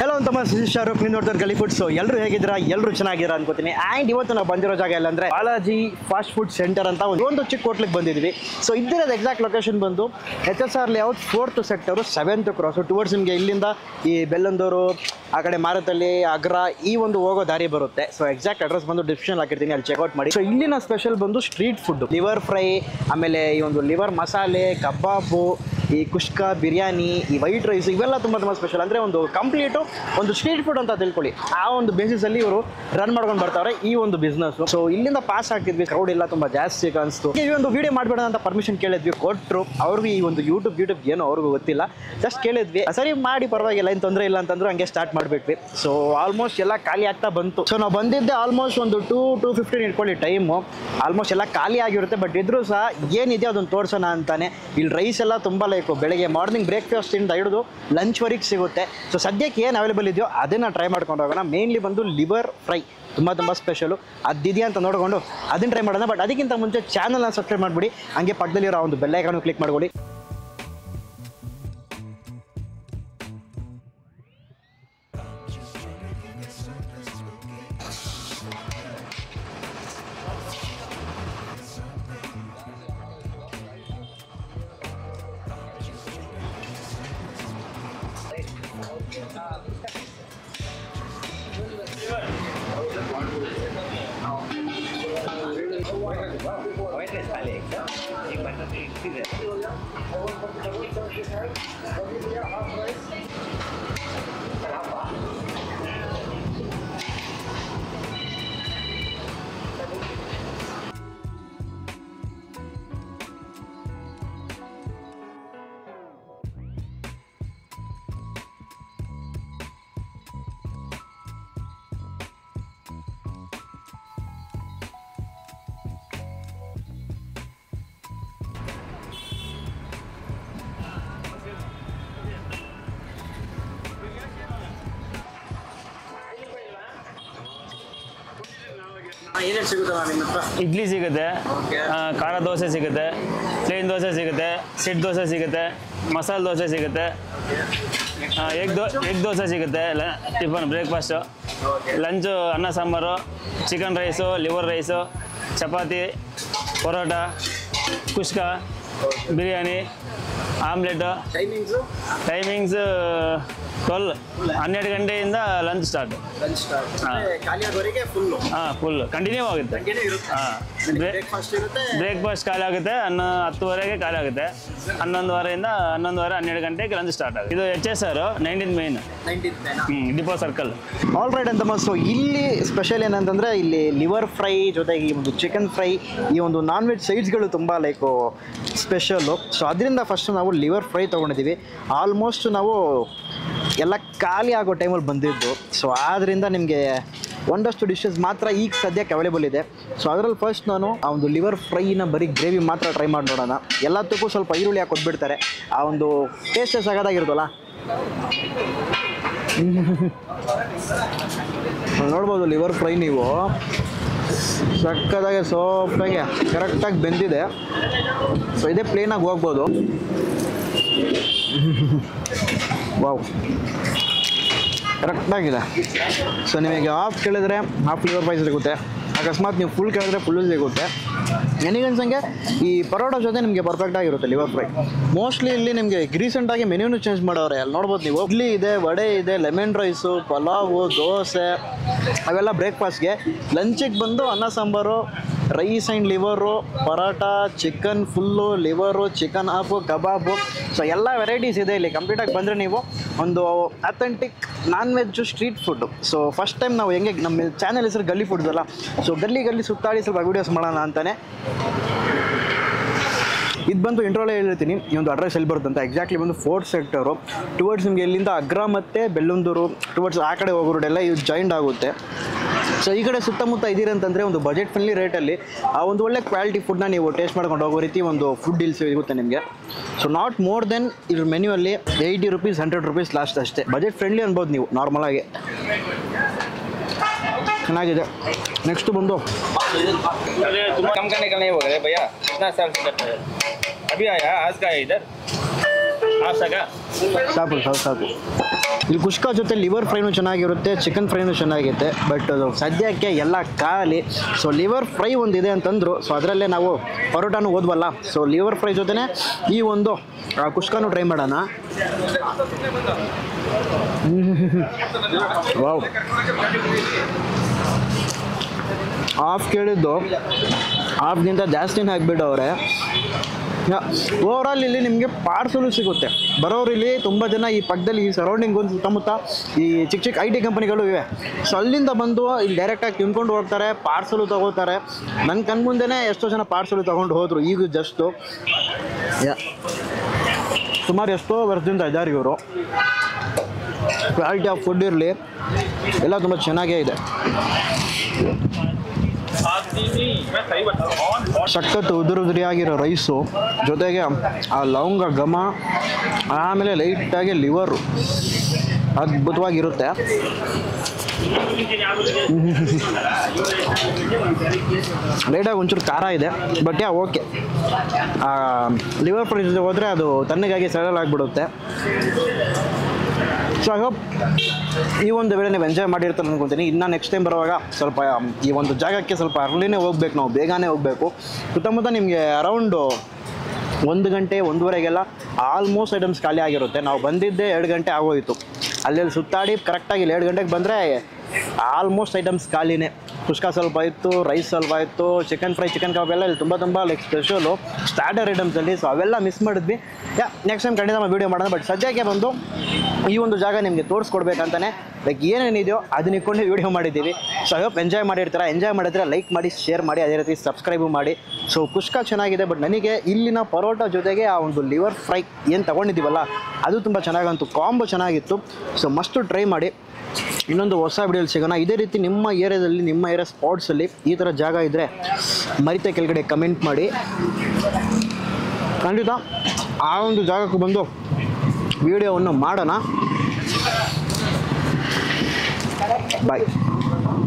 Hello Shahrukh ನೀವು ನೋಡ್ತಾರೆ ಗಲಿ food. So ಎಲ್ಲರೂ ಹೇಗಿದ್ದೀರಾ? ಎಲ್ಲರೂ ಚೆನ್ನಾಗಿದ್ದೀರಾ ಅನ್ಕೋತೀನಿ. ಆ್ಯಂಡ್ ಇವತ್ತು ನಾವು ಬಂದಿರೋ ಜಾಗ ಎಲ್ಲ ಅಂದರೆ ಬಾಲಾಜಿ ಫಾಸ್ಟ್ ಫುಡ್ ಸೆಂಟರ್ ಅಂತ ಒಂದು ಚಿಕ್ಕ ಹೋಟ್ಲಿಗೆ ಬಂದಿದ್ವಿ. ಸೊ ಇದ್ದಿರೋದು ಎಕ್ಸಾಕ್ಟ್ ಲೊಕೇಶನ್ ಬಂದು HSR layout 4th sector 7th cross towards ನಿಮಗೆ ಇಲ್ಲಿಂದ ಈ ಬೆಲ್ಲಂದೂರು ಆ ಕಡೆ ಮಾರುತಳ್ಳಿ ಅಗ್ರ ಈ ಒಂದು ಹೋಗೋ ದಾರಿ ಬರುತ್ತೆ. ಸೊ ಎಕ್ಸಾಕ್ಟ್ ಅಡ್ರೆಸ್ ಬಂದು ಡಿಸ್ಕ್ರಿಪ್ಷನ್ ಹಾಕಿರ್ತೀನಿ, ಅಲ್ಲಿ ಚೆಕ್ಔಟ್ ಮಾಡಿ. ಸೊ ಇಲ್ಲಿನ ಸ್ಪೆಷಲ್ ಬಂದು ಸ್ಟ್ರೀಟ್ ಫುಡ್, ಲಿವರ್ ಫ್ರೈ, ಆಮೇಲೆ ಈ ಒಂದು ಲಿವರ್ ಮಸಾಲೆ, ಕಬಾಬು, ಈ ಕುಷ್ಕ, ಬಿರಿಯಾನಿ, ಈ ವೈಟ್ ರೈಸ್ ಇವೆಲ್ಲ ತುಂಬ ಸ್ಪೆಷಲ್. ಅಂದರೆ ಒಂದು ಕಂಪ್ಲೀಟು ಒಂದು ಸ್ಟ್ರೀಟ್ ಫುಡ್ ಅಂತ ತಿಳ್ಕೊಳ್ಳಿ. ಆ ಒಂದು ಬೇಸಿಸಲ್ಲಿ ಇವರು ರನ್ ಮಾಡ್ಕೊಂಡು ಬರ್ತಾರೆ ಈ ಒಂದು ಬಿಸ್ನೆಸ್. ಸೊ ಇಲ್ಲಿಂದ ಪಾಸ್ ಆಗ್ತಿದ್ವಿ, ಕ್ರೌಡ್ ಇಲ್ಲ, ತುಂಬ ಜಾಸ್ತಿ ಕಾಣಿಸ್ತು. ಈ ಒಂದು ವಿಡಿಯೋ ಮಾಡಬೇಡ ಅಂತ ಪರ್ಮಿಷನ್ ಕೇಳಿದ್ವಿ, ಕೊಟ್ಟರು. ಅವ್ರಿಗೂ ಈ ಒಂದು ಯೂಟ್ಯೂಬ್ ಏನೋ ಅವ್ರಿಗೂ ಗೊತ್ತಿಲ್ಲ, ಜಸ್ಟ್ ಕೇಳಿದ್ವಿ, ಸರಿ ಮಾಡಿ ಪರವಾಗಿಲ್ಲ, ಏನು ತೊಂದರೆ ಇಲ್ಲ ಅಂತಂದ್ರು. ಹಂಗೆ ಸ್ಟಾರ್ಟ್ ಮಾಡಿಬಿಟ್ವಿ. ಸೊ ಆಲ್ಮೋಸ್ಟ್ ಎಲ್ಲ ಖಾಲಿ ಆಗ್ತಾ ಬಂತು. ಸೊ ನಾವು ಬಂದಿದ್ದೆ ಆಲ್ಮೋಸ್ಟ್ ಒಂದು 2:15 ಇಟ್ಕೊಳ್ಳಿ ಟೈಮು. ಆಲ್ಮೋಸ್ಟ್ ಎಲ್ಲ ಖಾಲಿ ಆಗಿರುತ್ತೆ. ಬಟ್ ಇದ್ರೂ ಸಹ ಏನಿದೆ ಅದನ್ನು ತೋರಿಸೋಣ ಅಂತಾನೆ. ಇಲ್ಲಿ ರೈಸ್ ಎಲ್ಲ ತುಂಬ ಬೆಳಗ್ಗೆ ಮಾರ್ನಿಂಗ್ ಬ್ರೇಕ್ಫಾಸ್ಟಿಂದ ಹಿಡಿದು ಲಂಚ್ವರೆಗೆ ಸಿಗುತ್ತೆ. ಸೊ ಸದ್ಯಕ್ಕೆ ಏನು ಅವೈಲೇಬಲ್ ಇದೆಯೋ ಅದನ್ನು ಟ್ರೈ ಮಾಡ್ಕೊಂಡು ಹೋಗೋಣ. ಮೇನ್ಲಿ ಬಂದು ಲಿವರ್ ಫ್ರೈ ತುಂಬ ಸ್ಪೆಷಲು. ಅದಿದೆಯಾ ಅಂತ ನೋಡಿಕೊಂಡು ಅದನ್ನು ಟ್ರೈ ಮಾಡೋಣ. ಬಟ್ ಅದಕ್ಕಿಂತ ಮುಂಚೆ ಚಾನಲ್ನ ಸಬ್ಸ್ಕ್ರೈಬ್ ಮಾಡಿಬಿಡಿ, ಹಂಗೆ ಪಕ್ಕದಲ್ಲಿರೋ ಒಂದು ಬೆಲ್ ಐಕಾನ್ ಕ್ಲಿಕ್ ಮಾಡ್ಕೊಳ್ಳಿ. ಏನೇನು ಸಿಗುತ್ತೆ ಮ್ಯಾಮ್ ನಿಮ್ಮ ಹತ್ರ? ಇಡ್ಲಿ ಸಿಗುತ್ತೆ, ಖಾರ ದೋಸೆ ಸಿಗುತ್ತೆ, ಪ್ಲೇನ್ ದೋಸೆ ಸಿಗುತ್ತೆ, ಸೆಟ್ ದೋಸೆ ಸಿಗುತ್ತೆ, ಮಸಾಲೆ ದೋಸೆ ಸಿಗುತ್ತೆ, ಎಗ್ ದೋಸೆ ಸಿಗುತ್ತೆ, ಟಿಫನ್ ಬ್ರೇಕ್ಫಾಸ್ಟು, ಲಂಚು ಅನ್ನ sambar, chicken rice, liver rice, chapati, paratha, kushka, biryani, omelette. Timings 12 ಗಂಟೆಯಿಂದ ಲಂಚ್ ಸ್ಟಾರ್ಟ್. ಫುಲ್ ಕಂಟಿನ್ಯೂ ಆಗುತ್ತೆ. ಬ್ರೇಕ್ಫಾಸ್ಟ್ ಖಾಲಿ ಆಗುತ್ತೆ, 10:30ಗೆ ಖಾಲಿ ಆಗುತ್ತೆ. 11:15 12 ಗಂಟೆಗೆ ಲಂಚ್ ಸ್ಟಾರ್ಟ್ ಆಗುತ್ತೆ. ಇದು HSR 19th main depot circle. All right ಅಂತ. ಸೊ ಇಲ್ಲಿ ಸ್ಪೆಷಲ್ ಏನಂತಂದರೆ ಇಲ್ಲಿ ಲಿವರ್ ಫ್ರೈ ಜೊತೆಗೆ ಈ ಒಂದು ಚಿಕನ್ ಫ್ರೈ, ಈ ಒಂದು ನಾನ್ ವೆಜ್ ಸೈಡ್ಸ್ಗಳು ತುಂಬ ಸ್ಪೆಷಲ್ಲು. ಸೊ ಅದರಿಂದ ಫಸ್ಟ್ ನಾವು ಲಿವರ್ ಫ್ರೈ ತೊಗೊಂಡಿದ್ದೀವಿ. ಆಲ್ಮೋಸ್ಟ್ ನಾವು ಎಲ್ಲ ಖಾಲಿ ಆಗೋ ಟೈಮಲ್ಲಿ ಬಂದಿದ್ದು. ಸೊ ಆದ್ದರಿಂದ ನಿಮಗೆ ಒಂದಷ್ಟು ಡಿಶಸ್ ಮಾತ್ರ ಈಗ ಸದ್ಯಕ್ಕೆ ಅವೈಲೇಬಲ್ ಇದೆ. ಸೊ ಅದರಲ್ಲಿ ಫಸ್ಟ್ ನಾನು ಆ ಒಂದು ಲಿವರ್ ಫ್ರೈನ ಬರೀ ಗ್ರೇವಿ ಮಾತ್ರ ಟ್ರೈ ಮಾಡಿ ನೋಡೋಣ. ಎಲ್ಲದಕ್ಕೂ ಸ್ವಲ್ಪ ಈರುಳ್ಳಿ ಹಾಕಿ ಕೊಟ್ಬಿಡ್ತಾರೆ, ಆ ಒಂದು ಟೇಸ್ಟೇ ಸಗದಾಗಿರುತ್ತಲ್ಲ. ನೋಡ್ಬೋದು ಲಿವರ್ ಫ್ರೈ ನೀವು ಸಕ್ಕದಾಗೆ ಸಾಫ್ಟಾಗಿ ಕರೆಕ್ಟಾಗಿ ಬೆಂದಿದೆ. ಸೊ ಇದೇ ಪ್ಲೇನಾಗಿ ಹೋಗ್ಬೋದು. ವಾವ್, ಕರೆಕ್ಟಾಗಿದೆ. ಸೊ ನಿಮಗೆ ಹಾಫ್ ಕೇಳಿದ್ರೆ ಹಾಫ್ ಲಿವರ್ ಫ್ರೈ ಸಿಗುತ್ತೆ, ಅಕಸ್ಮಾತ್ ನೀವು ಫುಲ್ ಕೇಳಿದ್ರೆ ಫುಲ್ಲು ಸಿಗುತ್ತೆ. ನನಗನ್ಸಂಗೆ ಈ ಪರೋಟ ಜೊತೆ ನಿಮಗೆ ಪರ್ಫೆಕ್ಟಾಗಿರುತ್ತೆ ಲಿವರ್ ಫ್ರೈ. ಮೋಸ್ಟ್ಲಿ ಇಲ್ಲಿ ನಿಮಗೆ ರೀಸೆಂಟಾಗಿ ಮೆನ್ಯೂನು ಚೇಂಜ್ ಮಾಡೋರೆ, ಅಲ್ಲಿ ನೋಡ್ಬೋದು ನೀವು. ಇಡ್ಲಿ ಇದೆ, ವಡೆ ಇದೆ, ಲೆಮನ್ ರೈಸು, ಪಲಾವು, ದೋಸೆ ಅವೆಲ್ಲ ಬ್ರೇಕ್ಫಾಸ್ಟ್ಗೆ. ಲಂಚಿಗೆ ಬಂದು ಅನ್ನ sambar, rice and liver, parotta, chicken full, liver, chicken half, ಕಬಾಬು. ಸೊ ಎಲ್ಲ ವೆರೈಟೀಸ್ ಇದೆ ಇಲ್ಲಿ. ಕಂಪ್ಲೀಟಾಗಿ ಬಂದರೆ ನೀವು ಒಂದು authentic non veg street food. So first time ನಾವು ಹೆಂಗೆ ನಮ್ಮ ಚಾನಲ್ ಹೆಸರು ಗಲ್ಲಿ ಫುಡ್ಸ್ ಅಲ್ಲ, ಸೊ ಗಲ್ಲಿ ಸುತ್ತಾಡಿ ಸ್ವಲ್ಪ ವೀಡಿಯೋಸ್ ಮಾಡೋಣ ಅಂತಾನೆ. ಇದು ಬಂದು ಇಂಟ್ರೋಲೇ ಹೇಳ್ತೀನಿ ಈ ಒಂದು ಅಡ್ರೆಸ್ ಎಲ್ಲಿ ಬರುತ್ತೆ ಅಂತ. ಎಕ್ಸಾಕ್ಟ್ಲಿ ಬಂದು 4th ಸೆಕ್ಟರು ಟುವರ್ಡ್ಸ್ ನಿಮಗೆ ಇಲ್ಲಿಂದ ಅಗ್ರ ಮತ್ತು ಬೆಲ್ಲಂದೂರು ಟುವರ್ಡ್ಸ್ ಆ ಕಡೆ ಹೋಗೋ ರೋಡೆಲ್ಲ ಇದು ಜಾಯಿಂಟ್ ಆಗುತ್ತೆ. ಸೊ ಈ ಕಡೆ ಸುತ್ತಮುತ್ತ ಇದ್ದೀರಂತಂದರೆ ಒಂದು ಬಜೆಟ್ ಫ್ರೆಂಡ್ಲಿ ರೇಟಲ್ಲಿ ಆ ಒಂದು ಒಳ್ಳೆ ಕ್ವಾಲಿಟಿ ಫುಡ್ನ ನೀವು ಟೇಸ್ಟ್ ಮಾಡ್ಕೊಂಡು ಹೋಗೋ ರೀತಿ ಒಂದು ಫುಡ್ ಡೀಲ್ಸ್ ಸಿಗುತ್ತೆ ನಿಮಗೆ. ಸೊ ನಾಟ್ ಮೋರ್ ದೆನ್ ಇದ್ರ ಮೆನ್ಯೂಲ್ಲಿ 80 ರೂಪೀಸ್ 100 ರೂಪೀಸ್ ಲಾಸ್ಟ್ ಅಷ್ಟೇ. ಬಜೆಟ್ ಫ್ರೆಂಡ್ಲಿ ಅನ್ಬೋದು ನೀವು ನಾರ್ಮಲಾಗಿ. ಚೆನ್ನಾಗಿದೆ. नेक्स्ट बंदो कम करने का नहीं हो गया भैया, कितना साल से करते हैं? अभी आया आज का है इधर आप सका साबुन ಇಲ್ಲಿ ಕುಷ್ಕಾ ಜೊತೆ ಲಿವರ್ ಫ್ರೈನೂ ಚೆನ್ನಾಗಿರುತ್ತೆ, ಚಿಕನ್ ಫ್ರೈನೂ ಚೆನ್ನಾಗಿರುತ್ತೆ. ಬಟ್ ಅದು ಸದ್ಯಕ್ಕೆ ಎಲ್ಲ ಖಾಲಿ. ಸೊ ಲಿವರ್ ಫ್ರೈ ಒಂದಿದೆ ಅಂತಂದರು. ಸೊ ಅದರಲ್ಲೇ ನಾವು ಪರೋಟಾನು ಓದ್ವಲ್ಲ. ಸೊ ಲಿವರ್ ಫ್ರೈ ಜೊತೆನೇ ಈ ಒಂದು ಕುಷ್ಕಾನು ಟ್ರೈ ಮಾಡೋಣ. ವಾವ್, ಹಾಫ್ ಕೇಳಿದ್ದು ಹಾಫ್ಗಿಂತ ಜಾಸ್ತಿನೇ ಹಾಕ್ಬಿಟ್ಟವ್ರೆ. ಓವರಾಲ್ ಇಲ್ಲಿ ನಿಮಗೆ ಪಾರ್ಸಲು ಸಿಗುತ್ತೆ. ಬರೋರು ಇಲ್ಲಿ ತುಂಬ ಜನ ಈ ಪಕ್ಕದಲ್ಲಿ ಈ ಸರೌಂಡಿಂಗ್ ಒಂದು ಸುತ್ತಮುತ್ತ ಈ ಚಿಕ್ಕ ಚಿಕ್ಕ IT ಕಂಪನಿಗಳು ಇವೆ. ಸೊ ಅಲ್ಲಿಂದ ಬಂದು ಇಲ್ಲಿ ಡೈರೆಕ್ಟಾಗಿ ತಿನ್ಕೊಂಡು ಹೋಗ್ತಾರೆ, ಪಾರ್ಸಲು ತೊಗೋತಾರೆ. ನನ್ನ ಕಣ್ಮುಂದೆನೇ ಎಷ್ಟೋ ಜನ ಪಾರ್ಸಲು ತೊಗೊಂಡು ಹೋದರು ಈಗ ಜಸ್ಟು. ಸುಮಾರು ಎಷ್ಟೋ ವರ್ಷದಿಂದ ಇದ್ದಾರೆ ಇವರು. ಕ್ವಾಲಿಟಿ ಆಫ್ ಫುಡ್ ಇರಲಿ, ಎಲ್ಲ ತುಂಬ ಚೆನ್ನಾಗೇ ಇದೆ. ಸಖತ್ತು ಉದುರಿಯಾಗಿರೋ ರೈಸು ಜೊತೆಗೆ ಆ ಲವಂಗ ಘಮ, ಆಮೇಲೆ ಲೈಟಾಗಿ ಲಿವರು ಅದ್ಭುತವಾಗಿರುತ್ತೆ. ಲೈಟಾಗಿ ಒಂಚೂರು ಖಾರ ಇದೆ, ಬಟ್ ಓಕೆ. ಲಿವರ್ ಫ್ರೈ ಜೊತೆ ಹೋದರೆ ಅದು ತಣ್ಣಗಾಗಿ ಸರಳ ಆಗಿಬಿಡುತ್ತೆ. ಸೊ ಐ ಹೋಪ್ ಈ ಒಂದು ವೇಳೆ ನೀವು ಎಂಜಾಯ್ ಮಾಡಿರ್ತಾರೆ ಅನ್ಕೊತೀನಿ. ಇನ್ನು ನೆಕ್ಸ್ಟ್ ಟೈಮ್ ಬರುವಾಗ ಸ್ವಲ್ಪ ಈ ಒಂದು ಜಾಗಕ್ಕೆ ಸ್ವಲ್ಪ ಅರ್ಲಿನೇ ಹೋಗ್ಬೇಕು, ನಾವು ಬೇಗನೆ ಹೋಗಬೇಕು. ಸುತ್ತಮುತ್ತ ನಿಮಗೆ ಅರೌಂಡು 1 ಗಂಟೆ 1:30ಗೆಲ್ಲ ಆಲ್ಮೋಸ್ಟ್ ಐಟಮ್ಸ್ ಖಾಲಿ ಆಗಿರುತ್ತೆ. ನಾವು ಬಂದಿದ್ದೇ 2 ಗಂಟೆ ಆಗೋಯಿತು. ಅಲ್ಲಿ ಸುತ್ತಾಡಿ ಕರೆಕ್ಟಾಗಿ 2 ಗಂಟೆಗೆ ಬಂದರೆ ಆಲ್ಮೋಸ್ಟ್ ಐಟಮ್ಸ್ ಖಾಲಿನೇ. ಕುಷ್ಕಾ ಸ್ವಲ್ಪ ಇತ್ತು, ರೈಸ್ ಸ್ವಲ್ಪ ಇತ್ತು, ಚಿಕನ್ ಫ್ರೈ, ಚಿಕನ್ ಕಬಾಬ್ ಎಲ್ಲ ಇಲ್ಲಿ ತುಂಬ ಲೈಕ್ ಸ್ಪೆಷಲು ಸ್ಟಾರ್ಟರ್ ಐಟಮ್ಸಲ್ಲಿ. ಸೊ ಅವೆಲ್ಲ ಮಿಸ್ ಮಾಡಿದ್ವಿ. ನೆಕ್ಸ್ಟ್ ಟೈಮ್ ಖಂಡಿತ ವೀಡಿಯೋ ಮಾಡೋಣ. ಬಟ್ ಸದ್ಯಕ್ಕೆ ಬಂದು ಈ ಒಂದು ಜಾಗ ನಿಮಗೆ ತೋರಿಸ್ಕೊಡ್ಬೇಕಂತಾನೆ ಲೈಕ್ ಏನೇನಿದೆಯೋ ಅದನ್ನ ಇಟ್ಕೊಂಡು ವೀಡಿಯೋ ಮಾಡಿದ್ದೀವಿ. ಸೊ ಐ ಹೋಪ್ ಎಂಜಾಯ್ ಮಾಡಿರ್ತಾರೆ. ಎಂಜಾಯ್ ಮಾಡಿದ್ರೆ ಲೈಕ್ ಮಾಡಿ, ಶೇರ್ ಮಾಡಿ, ಅದೇ ರೀತಿ ಸಬ್ಸ್ಕ್ರೈಬು ಮಾಡಿ. ಸೊ ಕುಷ್ಕಾ ಚೆನ್ನಾಗಿದೆ, ಬಟ್ ನನಗೆ ಇಲ್ಲಿನ ಪರೋಟ ಜೊತೆಗೆ ಆ ಒಂದು ಲಿವರ್ ಫ್ರೈ ಏನು ತೊಗೊಂಡಿದ್ದೀವಲ್ಲ ಅದು ತುಂಬ ಚೆನ್ನಾಗಂತು, ಕಾಂಬೋ ಚೆನ್ನಾಗಿತ್ತು. ಸೊ ಮಸ್ಟು ಟ್ರೈ ಮಾಡಿ. ಇನ್ನೊಂದು ಹೊಸ ವಿಡಿಯೋಲಿ ಸಿಗೋಣ. ಇದೇ ರೀತಿ ನಿಮ್ಮ ಏರಿಯಾದಲ್ಲಿ, ನಿಮ್ಮ ಏರಿಯಾ ಸ್ಪಾಟ್ಸಲ್ಲಿ ಈ ಥರ ಜಾಗ ಇದ್ದರೆ ಮರಿತೆ ಕೆಳಗಡೆ ಕಮೆಂಟ್ ಮಾಡಿ. ಖಂಡಿತ ಆ ಒಂದು ಜಾಗಕ್ಕೆ ಬಂದು ವಿಡಿಯೋವನ್ನು ಮಾಡೋಣ. ಬಾಯ್.